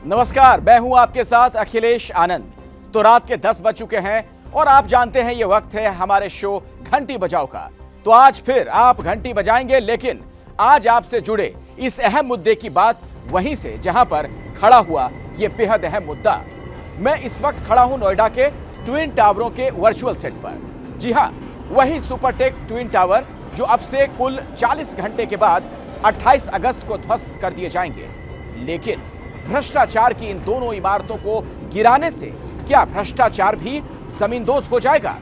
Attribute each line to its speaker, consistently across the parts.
Speaker 1: नमस्कार, मैं हूं आपके साथ अखिलेश आनंद। तो रात के 10 बज चुके हैं और आप जानते हैं ये वक्त है हमारे शो घंटी बजाओ का। तो आज फिर आप घंटी बजाएंगे, लेकिन आज आपसे जुड़े इस अहम मुद्दे की बात वहीं से जहां पर खड़ा हुआ ये बेहद अहम मुद्दा। मैं इस वक्त खड़ा हूं नोएडा के ट्विन टावरों के वर्चुअल सेट पर। जी हां, वही सुपरटेक ट्विन टावर जो अब से कुल 40 घंटे के बाद 28 अगस्त को ध्वस्त कर दिए जाएंगे। लेकिन भ्रष्टाचार की इन दोनों इमारतों को गिराने से क्या भ्रष्टाचार भी जमींदोज हो जाएगा?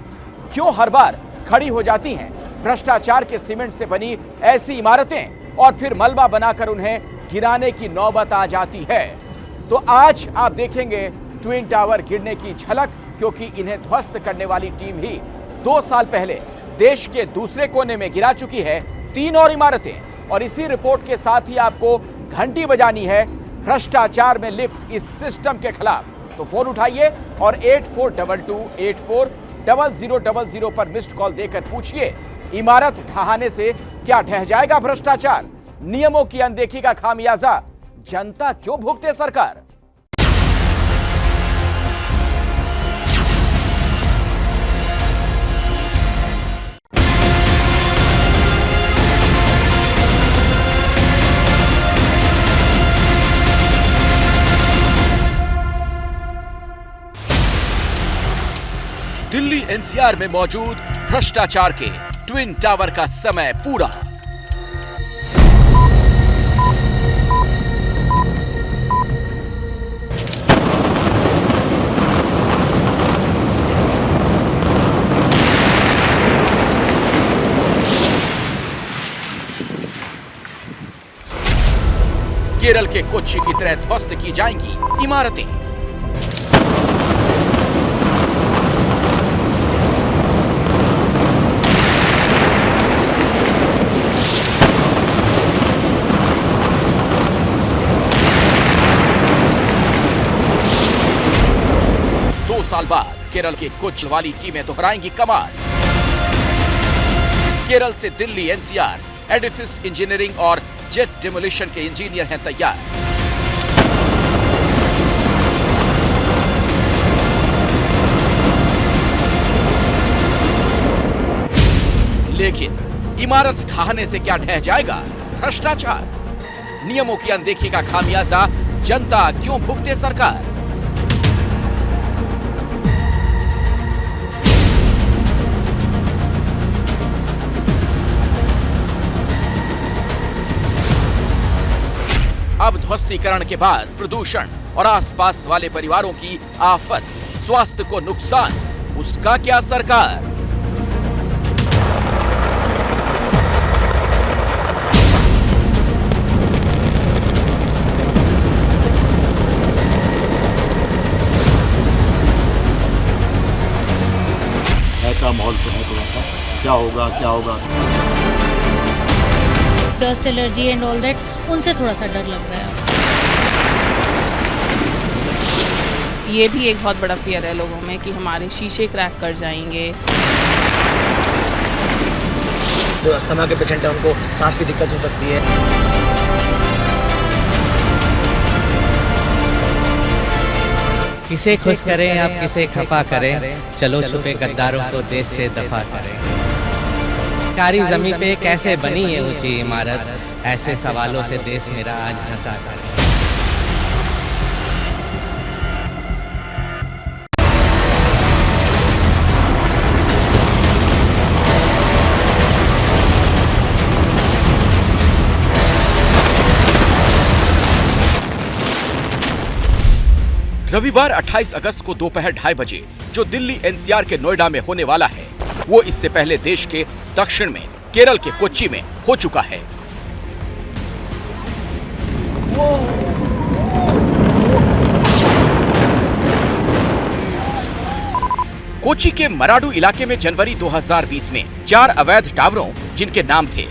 Speaker 1: क्यों हर बार खड़ी हो जाती हैं भ्रष्टाचार के सीमेंट से बनी ऐसी इमारतें और फिर मलबा बनाकर उन्हें गिराने की नौबत आ जाती है? तो आज आप देखेंगे ट्विन टावर गिरने की झलक, क्योंकि इन्हें ध्वस्त करने वाली टीम ही 2 साल पहले देश के दूसरे कोने में गिरा चुकी है 3 और इमारतें। और इसी रिपोर्ट के साथ ही आपको घंटी बजानी है भ्रष्टाचार में लिप्त इस सिस्टम के खिलाफ। तो फोन उठाइए और 8422840000 पर मिस्ड कॉल देकर पूछिए, इमारत ढहाने से क्या ढह जाएगा भ्रष्टाचार? नियमों की अनदेखी का खामियाजा जनता क्यों भुगते सरकार? दिल्ली एनसीआर में मौजूद भ्रष्टाचार के ट्विन टावर का समय पूरा। केरल के कोच्चि की तरह ध्वस्त की जाएंगी इमारतें। साल बाद केरल के कोच्चि वाली टीमें दोहराएंगी कमाल। केरल से दिल्ली एनसीआर एडिफिस इंजीनियरिंग और जेट डिमोलिशन के इंजीनियर हैं तैयार। लेकिन इमारत ढहाने से क्या ढह जाएगा भ्रष्टाचार? नियमों की अनदेखी का खामियाजा जनता क्यों भुगते सरकार? अब ध्वस्तीकरण के बाद प्रदूषण और आसपास वाले परिवारों की आफत, स्वास्थ्य को नुकसान, उसका क्या सरकार?
Speaker 2: ऐसा माहौल तो है थोड़ा सा, क्या होगा क्या होगा।
Speaker 3: Dust allergy and all that, उनसे थोड़ा सा डर लग रहा है।
Speaker 4: ये भी एक बहुत बड़ा फियर है लोगों में कि हमारे शीशे क्रैक कर जाएंगे।
Speaker 5: जो अस्थमा के पेशेंट हैं उनको सांस की दिक्कत हो सकती है।
Speaker 6: किसे खुश करें आप किसे खफा करें, चलो छुपे गद्दारों को देश से दफा करें। कारी जमी पे कैसे बनी ये ऊंची इमारत, ऐसे सवालों से देश मेरा आज हंसा करे।
Speaker 1: रविवार 28 अगस्त को दोपहर 2:30 बजे जो दिल्ली एनसीआर के नोएडा में होने वाला है, वो इससे पहले देश के दक्षिण में केरल के कोच्चि में हो चुका है। कोच्चि के मराडू इलाके में जनवरी 2020 में 4 अवैध टावरों, जिनके नाम थे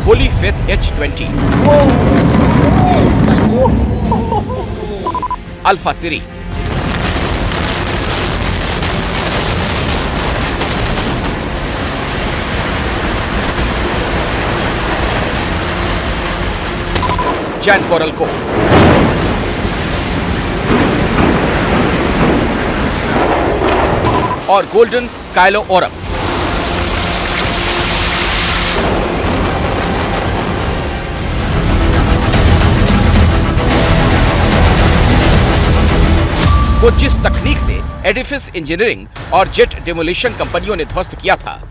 Speaker 1: होली फेथ H20, अल्फा सिरी, जैन कोरल को, और गोल्डन काइलोओरम। वो जिस तकनीक से एडिफिस इंजीनियरिंग और जेट डिमोलिशन कंपनियों ने ध्वस्त किया था,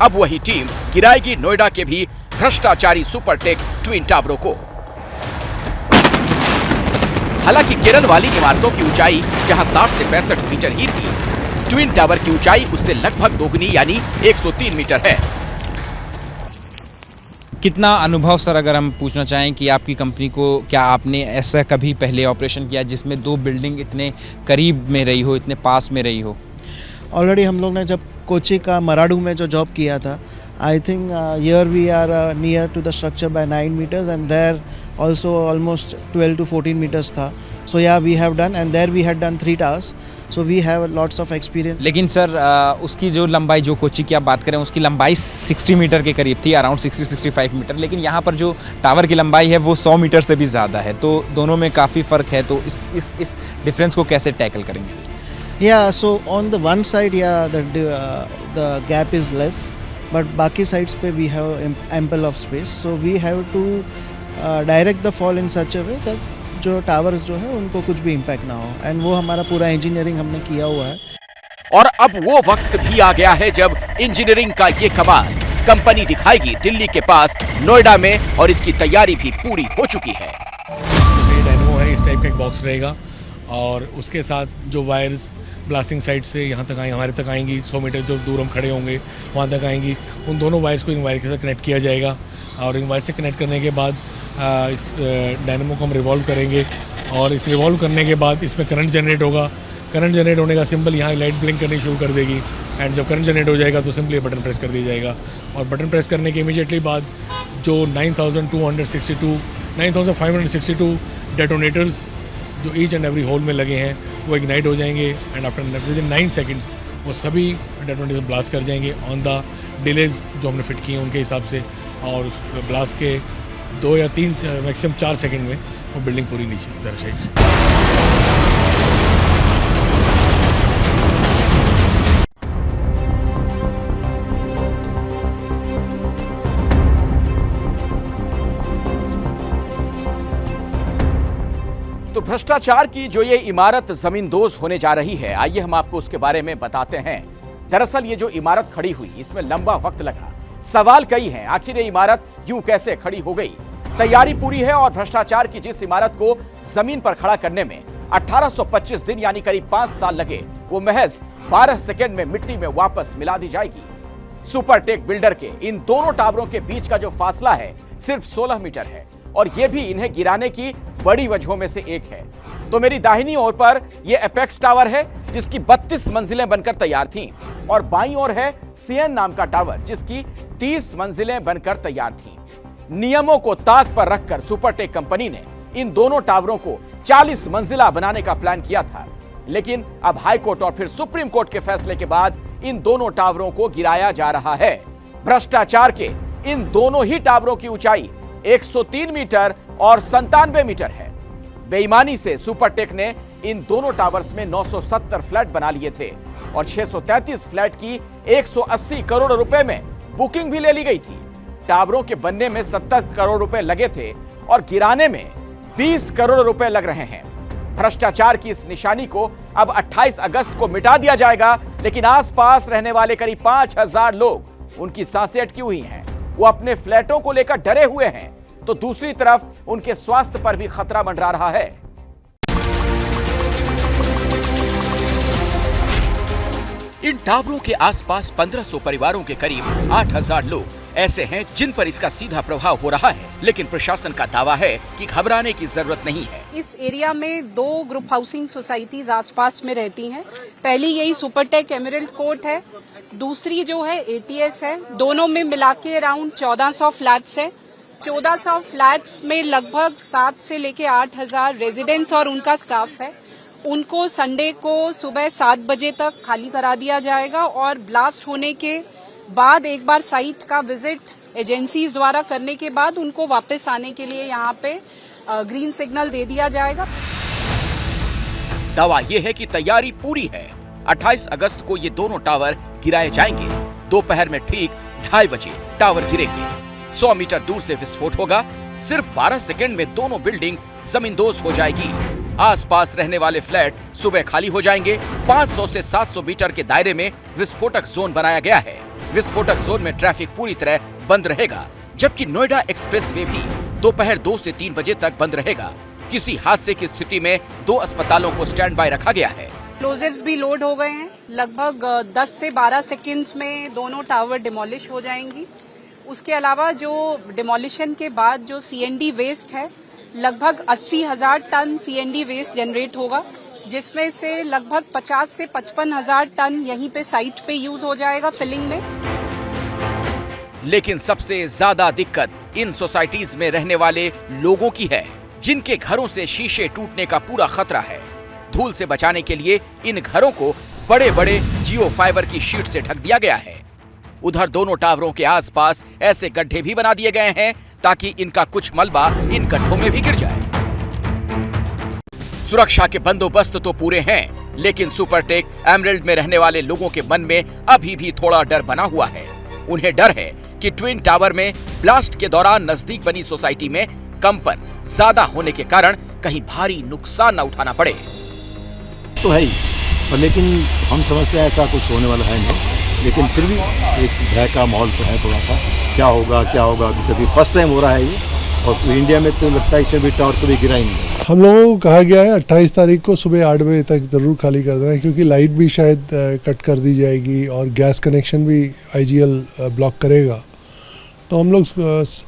Speaker 1: अब वही टीम गिराएगी नोएडा के भी भ्रष्टाचारी सुपरटेक ट्विन टावरों को। हालांकि केरल वाली इमारतों की ऊंचाई जहां 60 से 65 मीटर ही थी, ट्विन टावर की ऊंचाई उससे लगभग दोगुनी यानी 103 मीटर है।
Speaker 7: कितना अनुभव सर, अगर हम पूछना चाहें कि आपकी कंपनी को क्या आपने ऐसा कभी पहले ऑपरेशन किया जिसमें दो बिल्डिंग इतने करीब में रही हो, इतने पास में रही हो?
Speaker 8: ऑलरेडी हम लोग ने जब कोची का मराडू में जो जॉब किया था, I think here we are near to the structure by 9 meters and there also almost 12 to 14 meters था. So yeah, we have done, and there we had done 3 towers. So we have lots of experience.
Speaker 7: लेकिन sir उसकी जो लंबाई, जो कोची की आप बात करें, उसकी लंबाई 60 मीटर के करीब थी, अराउंड 60-65 मीटर, लेकिन यहाँ पर जो टावर की लंबाई है वो 100 मीटर से भी ज़्यादा है, तो दोनों में काफ़ी फ़र्क है। तो इस डिफरेंस को कैसे टैकल करेंगे?
Speaker 8: Yeah, so on the one side, yeah, the gap is less, but बाकी sides पे we have ample of space. So we have to direct the fall in such a way that जो towers जो है उनको कुछ भी impact ना हो, एंड वो हमारा पूरा इंजीनियरिंग हमने किया हुआ है।
Speaker 1: और अब वो वक्त भी आ गया है जब इंजीनियरिंग का ये कमाल कंपनी दिखाएगी दिल्ली के पास नोएडा में, और इसकी तैयारी भी पूरी हो चुकी है।
Speaker 9: डायनेमो है, इस टाइप का एक बॉक्स रहेगा, और उसके साथ जो वायर्स ब्लास्टिंग साइट से यहाँ तक हमारे तक आएंगी, 100 मीटर जो दूर हम खड़े होंगे वहाँ तक आएंगी, उन दोनों वायर्स को इन वायर के साथ कनेक्ट किया जाएगा, और इन वायर से कनेक्ट करने के बाद इस डायनेमो को हम रिवॉल्व करेंगे, और इस रिवॉल्व करने के बाद इसमें करंट जनरेट होगा। करंट जनरेट होने का सिंबल यहाँ लाइट ब्लिंक करनी शुरू कर देगी, एंड जब करंट जनरेट हो जाएगा तो सिंपली बटन प्रेस कर दिया जाएगा, और बटन प्रेस करने के इमीडिएटली बाद जो 9,562 डेटोनेटर्स जो ईच एंड एवरी होल में लगे हैं वो इग्नाइट हो जाएंगे, एंड आफ्टर विदिन 9 seconds वो सभी डेटोनेटर्स ब्लास्ट कर जाएंगे ऑन द डिलेज जो हमने फिट किए हैं उनके हिसाब से, और उस ब्लास्ट के 2 या 3 मैक्सिमम 4 सेकंड में वो बिल्डिंग पूरी नीचे दर्शाएगी।
Speaker 1: तो भ्रष्टाचार की जो ये इमारत जमींदोज होने जा रही है, आइए हम आपको उसके बारे में बताते हैं। दरअसल ये जो इमारत खड़ी हुई, इसमें लंबा वक्त लगा। सवाल कई हैं, आखिर ये इमारत यूं कैसे खड़ी हो गई? तैयारी पूरी है, और भ्रष्टाचार की जिस इमारत को जमीन पर खड़ा करने में 1825 दिन यानी करीब 5 साल लगे, वो महज 12 सेकंड में मिट्टी में वापस मिला दी जाएगी। सुपरटेक बिल्डर के इन दोनों टावरों के बीच का जो फासला है सिर्फ 16 मीटर है, और यह भी इन्हें गिराने की बड़ी वजहों में से एक है। तो मेरी दाहिनी ओर पर यह एपेक्स टावर है जिसकी 32 मंजिलें बनकर तैयार थीं, और बाईं ओर है सीएन नाम का टावर जिसकी 30 मंजिलें बनकर तैयार थीं। नियमों को ताक पर रखकर सुपरटेक कंपनी ने इन दोनों टावरों को 40 मंजिला बनाने का प्लान किया था, लेकिन अब हाई कोर्ट और फिर सुप्रीम कोर्ट के फैसले के बाद इन दोनों टावरों को गिराया जा रहा है। भ्रष्टाचार के इन दोनों ही टावरों की ऊंचाई 103 मीटर और 97 मीटर है। बेईमानी से सुपरटेक ने इन दोनों टावर्स में 970 फ्लैट बना लिए थे, और 633 फ्लैट की 180 करोड़ रुपए में बुकिंग भी ले ली गई थी। टावरों के बनने में 70 करोड़ रुपए लगे थे, और गिराने में 20 करोड़ रुपए लग रहे हैं। भ्रष्टाचार की इस निशानी को अब 28 अगस्त को मिटा दिया जाएगा, लेकिन आसपास रहने वाले करीब 5000 लोग, उनकी सांसें अटकी हुई हैं। वो अपने फ्लैटों को लेकर डरे हुए हैं, तो दूसरी तरफ उनके स्वास्थ्य पर भी खतरा मंडरा रहा है। इन टावरों के आसपास 1500 परिवारों के करीब 8000 लोग ऐसे हैं जिन पर इसका सीधा प्रभाव हो रहा है, लेकिन प्रशासन का दावा है कि घबराने की जरूरत नहीं है।
Speaker 10: इस एरिया में 2 ग्रुप हाउसिंग सोसाइटीज आसपास में रहती हैं। पहली यही सुपरटेक एमरल्ड कोर्ट है, दूसरी जो है एटीएस है। दोनों में मिला के अराउंड 1400 फ्लैट्स है। 1400 फ्लैट्स में लगभग 7 से लेके 8000 रेजिडेंट्स और उनका स्टाफ है। उनको संडे को सुबह 7 बजे तक खाली करा दिया जाएगा, और ब्लास्ट होने के बाद एक बार साइट का विजिट एजेंसीज द्वारा करने के बाद उनको वापस आने के लिए यहाँ पे ग्रीन सिग्नल दे दिया जाएगा।
Speaker 1: दावा यह है कि तैयारी पूरी है, 28 अगस्त को ये दोनों टावर गिराए जाएंगे। दोपहर में ठीक 2:30 बजे टावर गिरेंगे। 100 मीटर दूर से विस्फोट होगा। सिर्फ 12 सेकंड में दोनों बिल्डिंग जमींदोज हो जाएगी। आसपास रहने वाले फ्लैट सुबह खाली हो जाएंगे। 500 से 700 मीटर के दायरे में विस्फोटक जोन बनाया गया है। विस्फोटक जोन में ट्रैफिक पूरी तरह बंद रहेगा, जबकि नोएडा एक्सप्रेसवे भी दोपहर 2 से 3 बजे तक बंद रहेगा। किसी हादसे की स्थिति में 2 अस्पतालों को स्टैंड बाय रखा गया है।
Speaker 10: एक्सप्लोजिव्स भी लोड हो गए हैं। लगभग 10 से 12 सेकेंड्स में दोनों टावर डिमोलिश हो जाएंगी। उसके अलावा जो डिमोलिशन के बाद जो सीएनडी वेस्ट है, लगभग 80,000 टन सीएनडी वेस्ट जनरेट होगा, जिसमें से लगभग 50 से 55,000 टन यहीं पे साइट पे यूज हो जाएगा फिलिंग में।
Speaker 1: लेकिन सबसे ज्यादा दिक्कत इन सोसाइटीज में रहने वाले लोगों की है, जिनके घरों से शीशे टूटने का पूरा खतरा है। धूल से बचाने के लिए इन घरों को बड़े बड़े जियो फाइबर की शीट से ढक दिया गया है। उधर दोनों टावरों के आसपास ऐसे गड्ढे भी बना दिए गए हैं ताकि इनका कुछ मलबा इन गड्ढों में भी गिर जाए। सुरक्षा के बंदोबस्त तो पूरे हैं, लेकिन सुपरटेक एमरल्ड में रहने वाले लोगों के मन में अभी भी थोड़ा डर बना हुआ है। उन्हें डर है कि ट्विन टावर में ब्लास्ट के दौरान नजदीक बनी सोसाइटी में कंपन ज्यादा होने के कारण कहीं भारी नुकसान न उठाना पड़े।
Speaker 2: तो है ही, पर लेकिन हम समझते हैं ऐसा कुछ होने वाला है नहीं, लेकिन फिर भी एक भय का माहौल तो है थोड़ा सा। क्या होगा क्योंकि फर्स्ट टाइम हो रहा है ये, और इंडिया में तो लगता है इसमें भी टावर कभी गिरा ही नहीं।
Speaker 11: हम लोगों को कहा गया है 28 तारीख को सुबह 8 बजे तक जरूर खाली कर देना है, क्योंकि लाइट भी शायद कट कर दी जाएगी और गैस कनेक्शन भी आईजीएल ब्लॉक करेगा। तो हम लोग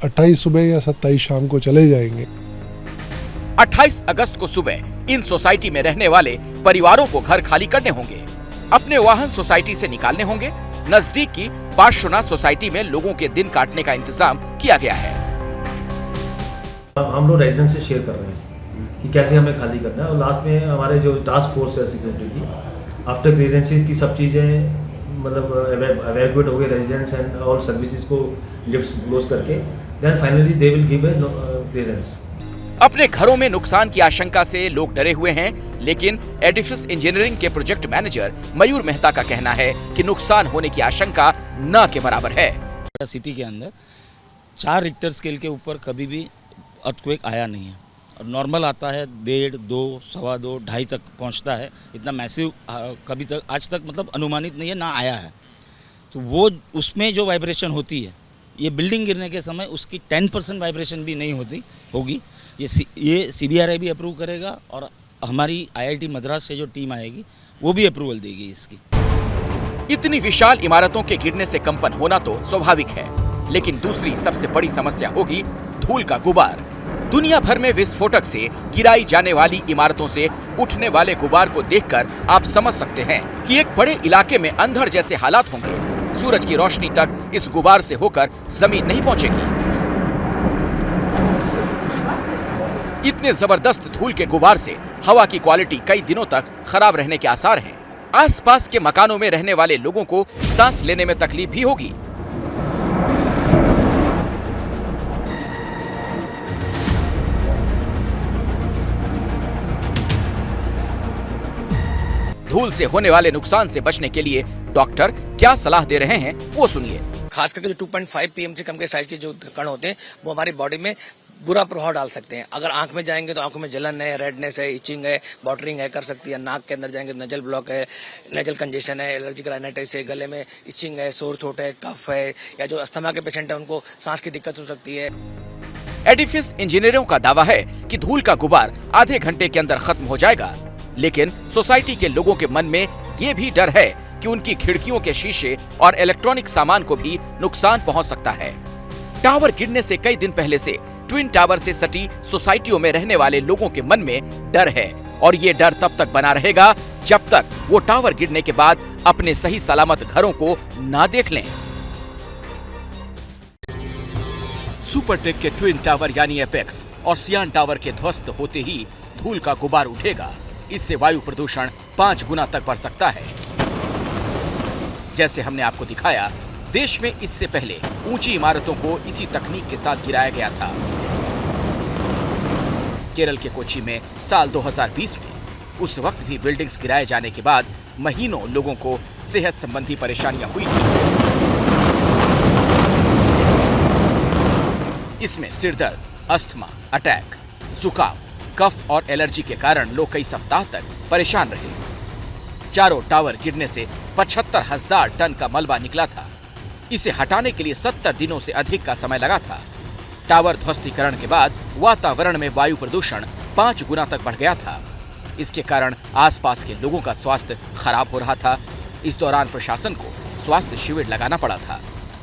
Speaker 11: 28 सुबह या 27 शाम को चले जाएंगे।
Speaker 1: 28 अगस्त को सुबह इन सोसाइटी में रहने वाले परिवारों को घर खाली करने होंगे। अपने वाहन सोसाइटी से निकालने होंगे। नजदीक की पार्श्वनाथ सोसाइटी में लोगों के दिन काटने का इंतजाम किया गया है।
Speaker 12: हम लोग रेजिडेंट से शेयर कर रहे हैं कि कैसे हमें खाली करना है, और लास्ट में हमारे जो टास्क फोर्स है सिक्योरिटी की, आफ्टर क्लियरेंसेस की सब चीज़ें मतलब एवैक्यूएट हो गए रेजिडेंट्स एंड ऑल सर्विसेज को लिफ्ट्स क्लोज करके, then finally they will give a clearance.
Speaker 1: अपने घरों में नुकसान की आशंका से लोग डरे हुए हैं, लेकिन एडिफिस इंजीनियरिंग के प्रोजेक्ट मैनेजर मयूर मेहता का कहना है कि नुकसान होने की आशंका न के बराबर है।
Speaker 13: सिटी के अंदर 4 रिक्टर स्केल के ऊपर कभी भी अर्थक्वेक आया नहीं है, और नॉर्मल आता है 1.5, 2, 2.25, 2.5 तक पहुंचता है। इतना मैसिव कभी तक आज तक मतलब अनुमानित नहीं है, ना आया है। तो वो उसमें जो वाइब्रेशन होती है, ये बिल्डिंग गिरने के समय उसकी 10% वाइब्रेशन भी नहीं होगी। ये CBRI भी अप्रूव करेगा, और हमारी IIT मद्रास से जो टीम आएगी वो भी अप्रूवल देगी इसकी।
Speaker 1: इतनी विशाल इमारतों के गिरने से कंपन होना तो स्वाभाविक है, लेकिन दूसरी सबसे बड़ी समस्या होगी धूल का गुबार। दुनिया भर में विस्फोटक से गिराई जाने वाली इमारतों से उठने वाले गुबार को देखकर आप समझ सकते हैं कि एक बड़े इलाके में अंधड़ जैसे हालात होंगे। सूरज की रोशनी तक इस गुबार से होकर जमीन नहीं पहुंचेगी। इतने जबरदस्त धूल के गुबार से हवा की क्वालिटी कई दिनों तक खराब रहने के आसार हैं। आसपास के मकानों में रहने वाले लोगों को सांस लेने में तकलीफ भी होगी। धूल से होने वाले नुकसान से बचने के लिए डॉक्टर क्या सलाह दे रहे हैं वो सुनिए।
Speaker 5: खास करके जो 2.5 PM से कम के साइज के जो कण होते हैं वो हमारी बॉडी में बुरा प्रभाव डाल सकते हैं। अगर आंख में जाएंगे तो आंखों में जलन है, रेडनेस है, इचिंग है, वाटरिंग है कर सकती है। नाक के अंदर जाएंगे तो नजल ब्लॉक है, नजल कंजेशन है, एलर्जिक राइनाइटिस है, गले में इचिंग है, सोर थ्रोट है, कफ है, या जो अस्थमा के पेशेंट है उनको सांस की दिक्कत हो सकती है।
Speaker 1: एडिफिस इंजीनियरों का दावा है कि धूल का गुबार आधे घंटे के अंदर खत्म हो जाएगा, लेकिन सोसाइटी के लोगों के मन में ये भी डर है कि उनकी खिड़कियों के शीशे और इलेक्ट्रॉनिक सामान को भी नुकसान पहुंच सकता है। टावर गिरने से कई दिन पहले से ट्विन टावर से सटी सोसाइटियों में रहने वाले लोगों के मन में डर है, और ये डर तब तक बना रहेगा जब तक वो टावर गिरने के बाद अपने सही सलामत घरों को ना देख लें। सुपरटेक के ट्विन टावर यानी एपेक्स और सियान टावर के ध्वस्त होते ही धूल का गुबार उठेगा। इससे वायु प्रदूषण 5 गुना तक बढ़ सकता है। जैसे हमने आपको दिखाया, देश में इससे पहले ऊंची इमारतों को इसी तकनीक के साथ गिराया गया था। केरल के कोच्चि में साल 2020 में उस वक्त भी बिल्डिंग्स गिराए जाने के बाद महीनों लोगों को सेहत संबंधी परेशानियां हुई थी। इसमें सिरदर्द, अस्थमा, अटैक, जुकाम, कफ और एलर्जी के कारण लोग कई सप्ताह तक परेशान रहे। चारों टावर गिरने से 75,000 टन का मलबा निकला था। इसे हटाने के लिए 70 दिनों से अधिक का समय लगा था। टावर ध्वस्तीकरण के बाद वातावरण में वायु प्रदूषण 5 गुना तक बढ़ गया था। इसके कारण आसपास के लोगों का स्वास्थ्य खराब हो रहा था। इस दौरान प्रशासन को स्वास्थ्य शिविर लगाना पड़ा था।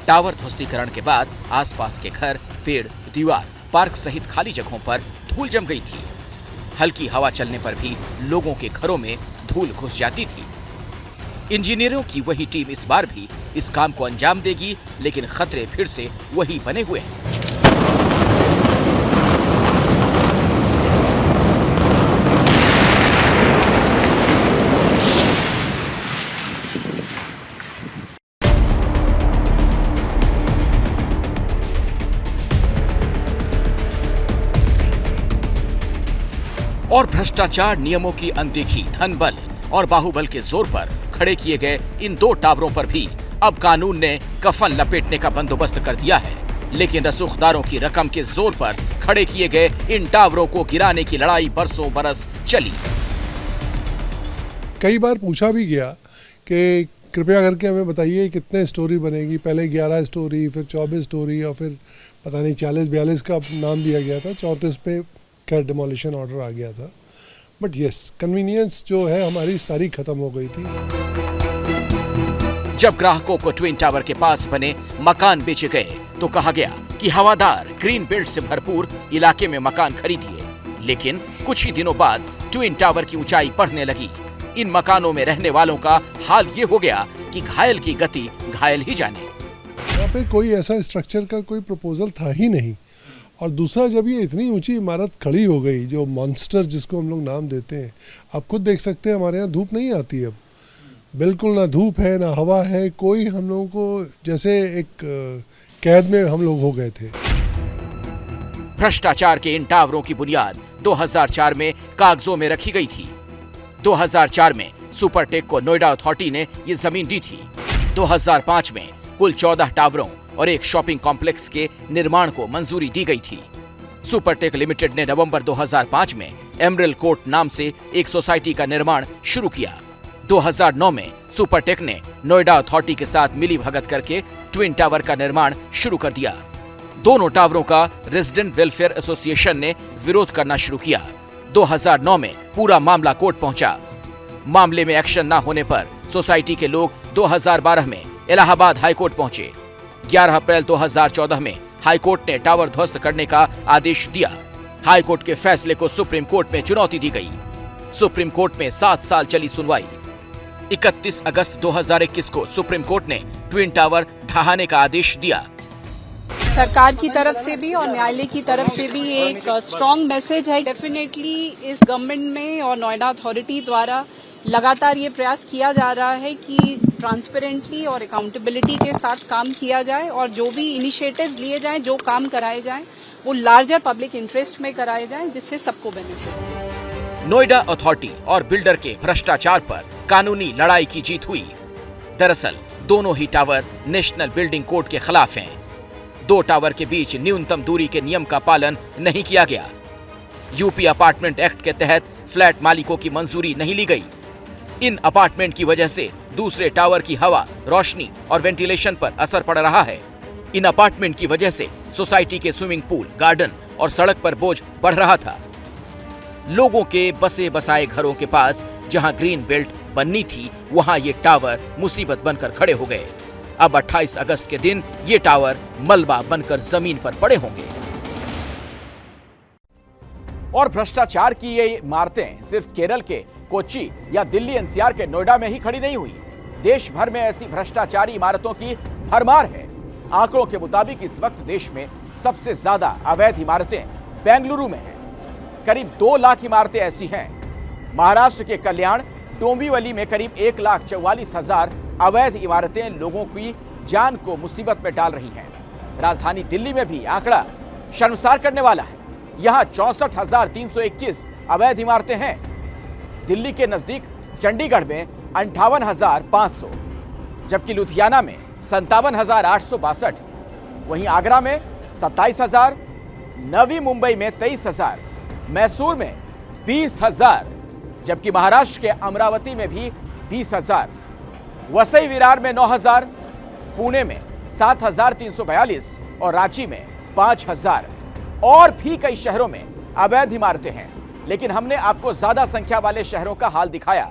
Speaker 1: टावर ध्वस्तीकरण के बाद आसपास के घर, पेड़, दीवार, पार्क सहित खाली जगहों पर धूल जम गई थी। हल्की हवा चलने पर भी लोगों के घरों में धूल घुस जाती थी। इंजीनियरों की वही टीम इस बार भी इस काम को अंजाम देगी, लेकिन खतरे फिर से वही बने हुए हैं। और भ्रष्टाचार, नियमों की अनदेखी, धन बल और बाहुबल के जोर पर खड़े किए गए इन 2 टावरों पर भी अब कानून ने कफन लपेटने का बंदोबस्त कर दिया है। लेकिन रसूखदारों की रकम के जोर पर खड़े किए गए इन टावरों को गिराने की लड़ाई बरसों बरस चली।
Speaker 11: कई बार पूछा भी गया कि कृपया करके हमें बताइए कितने स्टोरी बनेगी। पहले 11 स्टोरी, फिर 24 स्टोरी और फिर पता नहीं 40-42 का नाम दिया गया था। 34 पे खैर डिमोलिशन ऑर्डर आ गया था। बट यस, कन्वीनियंस जो है हमारी सारी खत्म हो गई थी।
Speaker 1: जब ग्राहकों को ट्विन टावर के पास बने मकान बेचे गए तो कहा गया कि हवादार, ग्रीन बेल्ट से भरपूर इलाके में मकान खरीदिए। लेकिन कुछ ही दिनों बाद ट्विन टावर की ऊंचाई बढ़ने लगी। इन मकानों में रहने वालों का हाल ये हो गया कि घायल की गति घायल ही जाने।
Speaker 11: यहाँ पे कोई ऐसा स्ट्रक्चर का कोई प्रपोजल था ही नहीं। और दूसरा, जब ये इतनी ऊंची इमारत खड़ी हो गई, जो मॉन्स्टर जिसको हम लोग नाम देते हैं, आप खुद देख सकते हैं हमारे यहाँ धूप नहीं आती अब। बिल्कुल ना धूप है ना हवा है। कोई हम लोगों को जैसे एक कैद में हम लोग हो गए थे।
Speaker 1: भ्रष्टाचार के इन टावरों की बुनियाद 2004 में कागजों में रखी गई थी। 2004 में सुपरटेक को नोएडा अथॉरिटी ने ये जमीन दी थी। 2005 में कुल 14 टावरों और एक शॉपिंग कॉम्प्लेक्स के निर्माण को मंजूरी दी गई थी। सुपरटेक लिमिटेड ने नवंबर 2005 में एमरल्ड कोर्ट नाम से एक सोसाइटी का निर्माण शुरू किया। 2009 में सुपरटेक ने नोएडा अथॉरिटी के साथ मिली भगत करके ट्विन टावर का निर्माण शुरू कर दिया। दोनों टावरों का रेजिडेंट वेलफेयर एसोसिएशन ने विरोध करना शुरू किया। 2009 में पूरा मामला कोर्ट पहुंचा। मामले में एक्शन न होने पर सोसाइटी के लोग 2012 में इलाहाबाद हाईकोर्ट पहुंचे। 11 अप्रैल 2014 में हाईकोर्ट ने टावर ध्वस्त करने का आदेश दिया। हाईकोर्ट के फैसले को सुप्रीम कोर्ट में चुनौती दी गई। सुप्रीम कोर्ट में 7 साल चली सुनवाई। 31 अगस्त 2021 को सुप्रीम कोर्ट ने ट्विन टावर ढहाने का आदेश दिया।
Speaker 10: सरकार की तरफ से भी और न्यायालय की तरफ से भी एक स्ट्रॉन्ग मैसेज है। डेफिनेटली इस गवर्नमेंट में और नोएडा अथॉरिटी द्वारा लगातार ये प्रयास किया जा रहा है कि ट्रांसपेरेंटली और अकाउंटेबिलिटी के साथ काम किया जाए और जो भी इनिशिएटिव्स लिए जाएं, जो काम कराए जाएं, वो लार्जर पब्लिक इंटरेस्ट में कराए जाएं, जिससे सबको बेनिफिट।
Speaker 1: नोएडा अथॉरिटी और बिल्डर के भ्रष्टाचार पर कानूनी लड़ाई की जीत हुई। दरअसल दोनों ही टावर नेशनल बिल्डिंग कोड के खिलाफ हैं। 2 टावर के बीच न्यूनतम दूरी के नियम का पालन नहीं किया गया। यूपी अपार्टमेंट एक्ट के तहत फ्लैट मालिकों की मंजूरी नहीं ली गई। इन अपार्टमेंट की वजह से दूसरे टावर की हवा, रोशनी और वेंटिलेशन पर असर पड़ रहा है। इन अपार्टमेंट की वजह से सोसाइटी के स्विमिंग पूल, गार्डन और सड़क पर बोझ बढ़ रहा था। लोगों के बसे बसाए घरों के पास जहां ग्रीन बेल्ट बननी थी, वहां ये टावर मुसीबत बनकर खड़े हो गए। अब 28 अगस्त के दिन ये टावर मलबा बनकर जमीन पर पड़े होंगे। और भ्रष्टाचार की ये इमारतें सिर्फ केरल के कोच्चि या दिल्ली एनसीआर के नोएडा में ही खड़ी नहीं हुई। देश भर में ऐसी भ्रष्टाचारी इमारतों की भरमार है। आंकड़ों के मुताबिक इस वक्त देश में सबसे ज्यादा अवैध इमारतें बेंगलुरु में हैं। करीब 2 लाख इमारतें ऐसी हैं। महाराष्ट्र के कल्याण, डोंबिवली में करीब 1,44,000 अवैध इमारतें लोगों की जान को मुसीबत में डाल रही हैं। राजधानी दिल्ली में भी आंकड़ा शर्मसार करने वाला है। यहां 64,321 अवैध इमारतें हैं। दिल्ली के नजदीक चंडीगढ़ में 58,500, जबकि लुधियाना में 57,862, वहीं आगरा में 27,000, नवी मुंबई में 23,000, मैसूर में 20,000, जबकि महाराष्ट्र के अमरावती में भी 20,000, वसई विरार में 9,000, पुणे में 7,342 और रांची में 5,000। और भी कई शहरों में अवैध इमारतें हैं, लेकिन हमने आपको ज्यादा संख्या वाले शहरों का हाल दिखाया।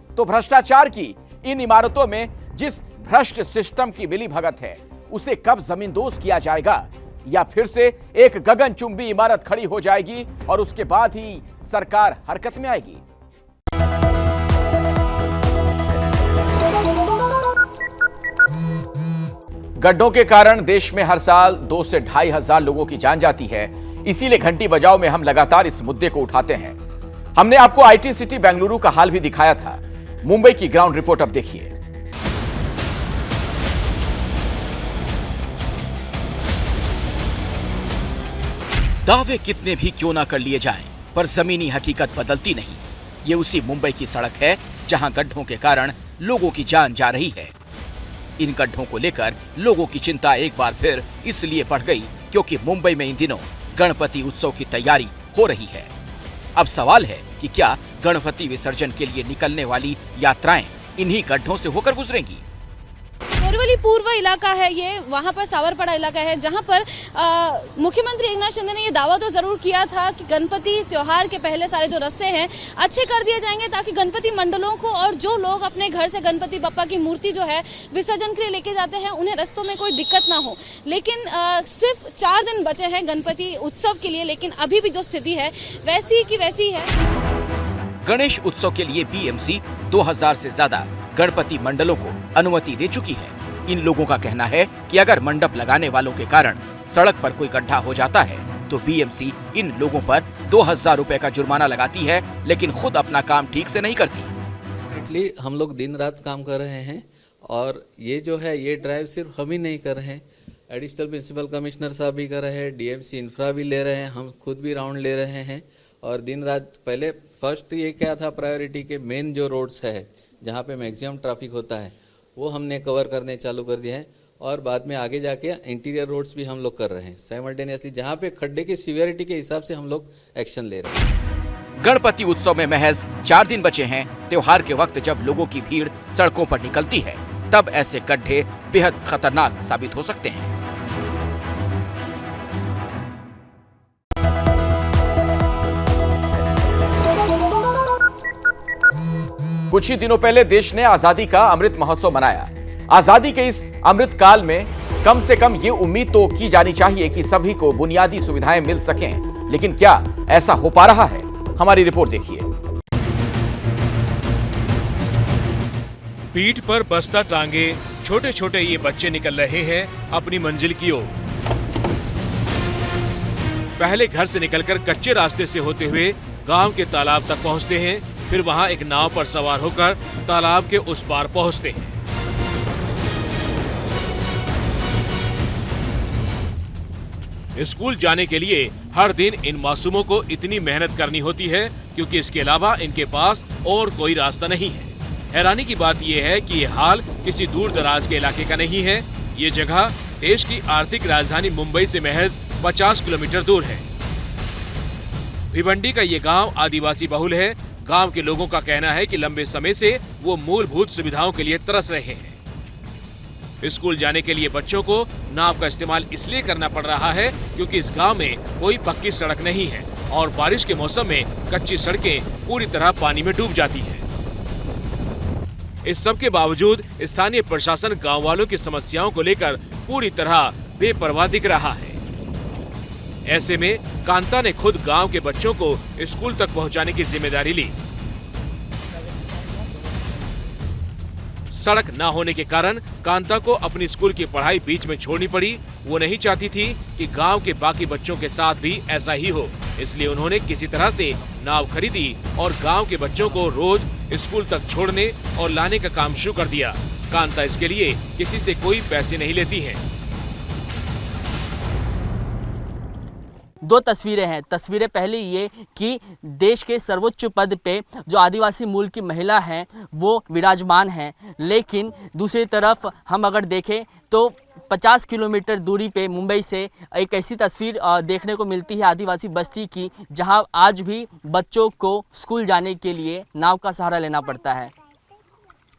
Speaker 1: तो भ्रष्टाचार की इन इमारतों में जिस भ्रष्ट सिस्टम की मिलीभगत है, उसे कब जमींदोज किया जाएगा, या फिर से एक गगनचुंबी इमारत खड़ी हो जाएगी और उसके बाद ही सरकार हरकत में आएगी? गड्ढों के कारण देश में हर साल 2 से 2,500 लोगों की जान जाती है। इसीलिए घंटी बजाओ में हम लगातार इस मुद्दे को उठाते हैं। हमने आपको आईटी सिटी बेंगलुरु का हाल भी दिखाया था। मुंबई की ग्राउंड रिपोर्ट अब देखिए। दावे कितने भी क्यों ना कर लिए जाएं, पर जमीनी हकीकत बदलती नहीं। ये उसी मुंबई की सड़क है जहां गड्ढों के कारण लोगों की जान जा रही है। इन गड्ढों को लेकर लोगों की चिंता एक बार फिर इसलिए बढ़ गई क्योंकि मुंबई में इन दिनों गणपति उत्सव की तैयारी हो रही है। अब सवाल है कि क्या गणपति विसर्जन के लिए निकलने वाली यात्राएं इन्हीं गड्ढों से होकर गुजरेंगी?
Speaker 14: बोरीवली पूर्व इलाका है ये, वहाँ पर सावरपाड़ा इलाका है, जहाँ पर मुख्यमंत्री एकनाथ शिंदे ने ये दावा तो जरूर किया था कि गणपति त्योहार के पहले सारे जो रास्ते हैं अच्छे कर दिए जाएंगे, ताकि गणपति मंडलों को और जो लोग अपने घर से गणपति बप्पा की मूर्ति जो है विसर्जन के लिए लेके जाते हैं, उन्हें रास्तों में कोई दिक्कत ना हो। लेकिन सिर्फ 4 दिन बचे हैं गणपति उत्सव के लिए, लेकिन अभी भी जो स्थिति है वैसी की वैसी है।
Speaker 1: गणेश उत्सव के लिए बीएमसी 2000 से ज्यादा गणपति मंडलों को अनुमति दे चुकी है। इन लोगों का कहना है कि अगर मंडप लगाने वालों के कारण सड़क पर कोई गड्ढा हो जाता है तो बीएमसी इन लोगों पर 2,000 रुपए का जुर्माना लगाती है, लेकिन खुद अपना काम ठीक से नहीं करती।
Speaker 15: हम लोग दिन रात काम कर रहे हैं और ये जो है ये ड्राइव सिर्फ हम ही नहीं कर रहे हैं, एडिशनल प्रिंसिपल कमिश्नर साहब भी कर रहे हैं, डीएमसी इंफ्रा भी ले रहे हैं, हम खुद भी राउंड ले रहे हैं। और दिन रात पहले फर्स्ट ये क्या था प्रायोरिटी के मेन जो रोड्स है जहाँ पे मैक्सिमम ट्रैफिक होता है वो हमने कवर करने चालू कर दिया है, और बाद में आगे जाके इंटीरियर रोड्स भी हम लोग कर रहे हैं साइमल्टेनियसली, जहाँ पे खड्डे की सीवियरिटी के हिसाब से हम लोग एक्शन ले रहे हैं।
Speaker 1: गणपति उत्सव में महज 4 दिन बचे हैं। त्योहार के वक्त जब लोगों की भीड़ सड़कों पर निकलती है, तब ऐसे गड्ढे बेहद खतरनाक साबित हो सकते हैं। कुछ ही दिनों पहले देश ने आजादी का अमृत महोत्सव मनाया। आजादी के इस अमृत काल में कम से कम ये उम्मीद तो की जानी चाहिए कि सभी को बुनियादी सुविधाएं मिल सकें, लेकिन क्या ऐसा हो पा रहा है? हमारी रिपोर्ट देखिए।
Speaker 16: पीठ पर बस्ता टांगे छोटे छोटे ये बच्चे निकल रहे हैं अपनी मंजिल की ओर। पहले घर से निकलकर कच्चे रास्ते से होते हुए गांव के तालाब तक पहुंचते हैं, फिर वहां एक नाव पर सवार होकर तालाब के उस पार पहुंचते हैं। स्कूल जाने के लिए हर दिन इन मासूमों को इतनी मेहनत करनी होती है क्योंकि इसके अलावा इनके पास और कोई रास्ता नहीं है। हैरानी की बात यह है कि ये हाल किसी दूर दराज के इलाके का नहीं है। ये जगह देश की आर्थिक राजधानी मुंबई से महज 50 किलोमीटर दूर है। भिवंडी का ये गांव आदिवासी बहुल है। गांव के लोगों का कहना है कि लंबे समय से वो मूलभूत सुविधाओं के लिए तरस रहे हैं। स्कूल जाने के लिए बच्चों को नाव का इस्तेमाल इसलिए करना पड़ रहा है क्योंकि इस गांव में कोई पक्की सड़क नहीं है और बारिश के मौसम में कच्ची सड़कें पूरी तरह पानी में डूब जाती हैं। इस सब के बावजूद स्थानीय प्रशासन गांव वालों की समस्याओं को लेकर पूरी तरह बेपरवाह दिख रहा है। ऐसे में कांता ने खुद गांव के बच्चों को स्कूल तक पहुंचाने की जिम्मेदारी ली। सड़क न होने के कारण कांता को अपनी स्कूल की पढ़ाई बीच में छोड़नी पड़ी। वो नहीं चाहती थी कि गांव के बाकी बच्चों के साथ भी ऐसा ही हो, इसलिए उन्होंने किसी तरह से नाव खरीदी और गांव के बच्चों को रोज स्कूल तक छोड़ने और लाने का काम शुरू कर दिया। कांता इसके लिए किसी से कोई पैसे नहीं लेती है।
Speaker 17: दो तस्वीरें हैं। तस्वीरें पहली ये कि देश के सर्वोच्च पद पे जो आदिवासी मूल की महिला हैं वो विराजमान हैं, लेकिन दूसरी तरफ हम अगर देखें तो 50 किलोमीटर दूरी पे मुंबई से एक ऐसी तस्वीर देखने को मिलती है आदिवासी बस्ती की, जहां आज भी बच्चों को स्कूल जाने के लिए नाव का सहारा लेना पड़ता है।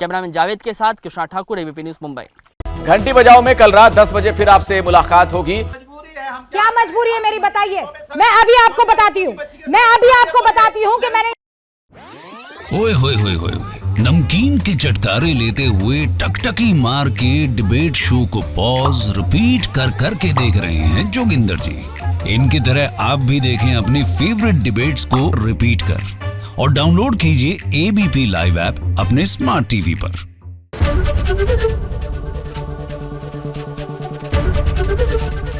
Speaker 17: कैमरामैन जावेद के साथ कृष्णा ठाकुर, एबीपी न्यूज़, मुंबई।
Speaker 1: घंटी बजाओ में कल रात 10 बजे फिर आपसे मुलाकात होगी।
Speaker 18: क्या मजबूरी है मेरी, बताइए। मैं अभी आपको बताती हूँ कि मैंने
Speaker 19: ओए होए होए होए नमकीन के चटकारे लेते हुए टकटकी मार के डिबेट शो को पॉज रिपीट कर करके देख रहे हैं जोगिंदर जी। इनकी तरह आप भी देखें अपनी फेवरेट डिबेट्स को रिपीट कर और डाउनलोड कीजिए एबीपी लाइव ऐप अपने स्मार्ट टीवी पर।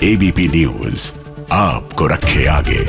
Speaker 20: एबीपी न्यूज आपको रखे आगे।